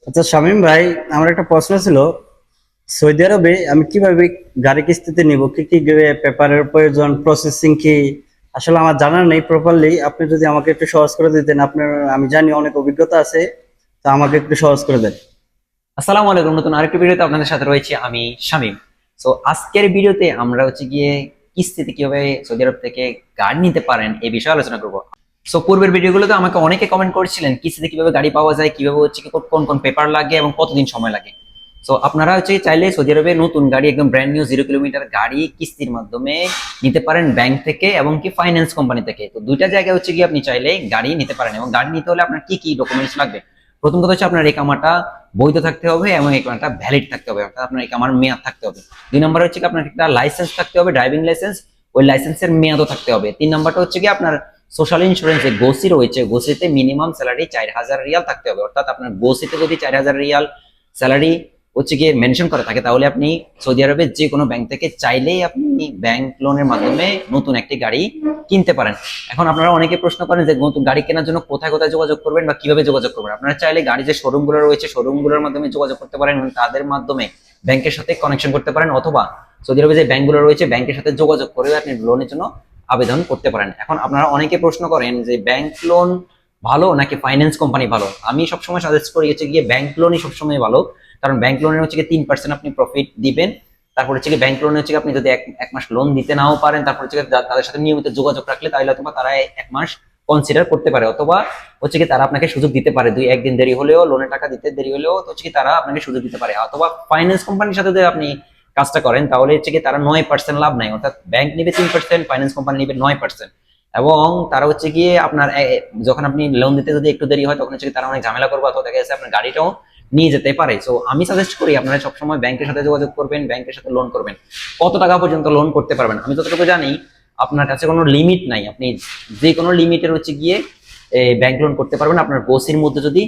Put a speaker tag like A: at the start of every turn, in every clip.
A: আচ্ছা শামীম ভাই, আমার একটা প্রশ্ন ছিল। সৌদি আরবে আমি কিভাবে গাড়ি কিস্তিতে নিব, কি কি পেপারের প্রয়োজন, প্রসেসিং কি? আসলে আমার জানা নেই প্রপারলি। আপনি যদি আমাকে একটু সহজ করে দিতেন, আপনার আমি জানি অনেক অভিজ্ঞতা আছে, তা আমাকে একটু সহজ করে দেন।
B: আসসালামু আলাইকুম। নতুন আরেকটি ভিডিওতে আপনাদের সাথে রয়েছে আমি শামীম। সো আজকের ভিডিওতে আমরা গিয়ে কিস্তিতে কিভাবে সৌদি আরব থেকে গাড়ি নিতে পারেন এই বিষয়ে আলোচনা করব। সো পূর্বের ভিডিওগুলোতে আমাকে অনেকে কমেন্ট করেছিলেন কিস্তিতে কিভাবে গাড়ি পাওয়া যায়, কিভাবে কি কোন কোন পেপার লাগে এবং কতদিন সময় লাগে। সো আপনারা চাইলে সৌদি আরবে নতুন গাড়ি, একদম ব্র্যান্ড নিউ 0 কিলোমিটার গাড়ি কিস্তির মাধ্যমে নিতে পারেন ব্যাংক থেকে এবং কি ফাইন্যান্স কোম্পানি থেকে। তো দুইটা জায়গায় গিয়ে আপনি চাইলে গাড়ি নিতে পারেন। এবং গাড়ি নিতে হলে আপনার কি কি ডকুমেন্টস লাগবে? প্রথম কথা হচ্ছে আপনার একামাটা বৈধ থাকতে হবে এবং একামাটা ভ্যালিড থাকতে হবে, অর্থাৎ আপনার একামার মেয়াদ থাকতে হবে। 2 নম্বর হচ্ছে কি আপনার একটা লাইসেন্স থাকতে হবে, ড্রাইভিং লাইসেন্স। ওই লাইসেন্সের মেয়াদও থাকতে হবে। 3 নম্বরটা হচ্ছে কি আপনার সোশ্যাল ইন্স্যুরেন্স, যে গোসি রয়েছে, গোসিতে মিনিমাম স্যালারি 4000 রিয়াল থাকতে হবে। অর্থাৎ আপনার গোসিতে যদি 4000 রিয়াল স্যালারি গিয়ে মেনশন করা থাকে, তাহলে আপনি সৌদি আরবের যে কোনো ব্যাংক থেকে চাইলেই আপনি ব্যাংক লোনের মাধ্যমে নতুন একটি গাড়ি কিনতে পারেন। এখন আপনারা অনেকে প্রশ্ন করেন যে নতুন গাড়ি কেনার জন্য কোথায় কোথায় যোগাযোগ করবেন বা কিভাবে যোগাযোগ করবেন। আপনারা চাইলে গাড়ি যে শোরুম গুলো রয়েছে, শোরুম গুলোর মাধ্যমে যোগাযোগ করতে পারেন এবং তাদের মাধ্যমে ব্যাংকের সাথে কানেকশন করতে পারেন, অথবা সৌদি আরবে যে ব্যাংকগুলো রয়েছে ব্যাংকের সাথে যোগাযোগ করে আপনি লোনের জন্য আবেদন করতে পারেন। এখন আপনারা অনেকে প্রশ্ন করেন যে ব্যাংক লোন ভালো নাকি ফাইন্যান্স কোম্পানি ভালো। আমি সবসময় সাজেস্ট করি গিয়ে ব্যাংক লোনই সবসময় ভালো। কারণ ব্যাংক লোনের গিয়ে 3% আপনি প্রফিট দিবেন। তারপর ব্যাংক লোনে আপনি যদি এক মাস লোন দিতে নাও পারেন, তারপর তাদের সাথে নিয়মিত যোগাযোগ রাখলে তাহলে অথবা তারা 1 মাস কনসিডার করতে পারে, অথবা তারা আপনাকে সুযোগ দিতে পারে, 2-1 দিন দেরি হলেও, লোনের টাকা দিতে দেরি হলেও তারা আপনাকে সুযোগ দিতে পারে। অথবা ফাইন্যান্স কোম্পানির সাথে যদি আপনি কাজটা করেন তাহলে তারা 9% লাভ নেয়, অর্থাৎ ব্যাংক নিবে 3%, ফাইন্যান্স কোম্পানি নিবে 9%। এবং তারা গিয়ে আপনার যখন আপনি লোন দিতে যদি একটু দেরি হয় তখন তারা অনেক ঝামেলা করবে, অথবা দেখা যাচ্ছে আপনার গাড়িটাও নিয়ে যেতে পারে। সো আমি সাজেস্ট করি আপনারা সবসময় ব্যাংকের সাথে যোগাযোগ করবেন, ব্যাংকের সাথে লোন করবেন। কত টাকা পর্যন্ত লোন করতে পারবেন আমি যতটুকু জানি আপনার কাছে কোনো লিমিট নাই, আপনি যে কোনো লিমিটের গিয়ে ব্যাংক লোন করতে পারবেন আপনার গোসির মধ্যে যদি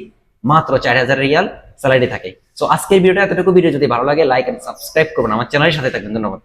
B: মাত্র 4000 রিয়াল স্যালারি থাকে। সো আজকের ভিডিওটা এতটুকু। ভিডিও যদি ভালো লাগে লাইক এন্ড সাবস্ক্রাইব করবেন, আমার চ্যানেলের সাথে থাকবেন। ধন্যবাদ।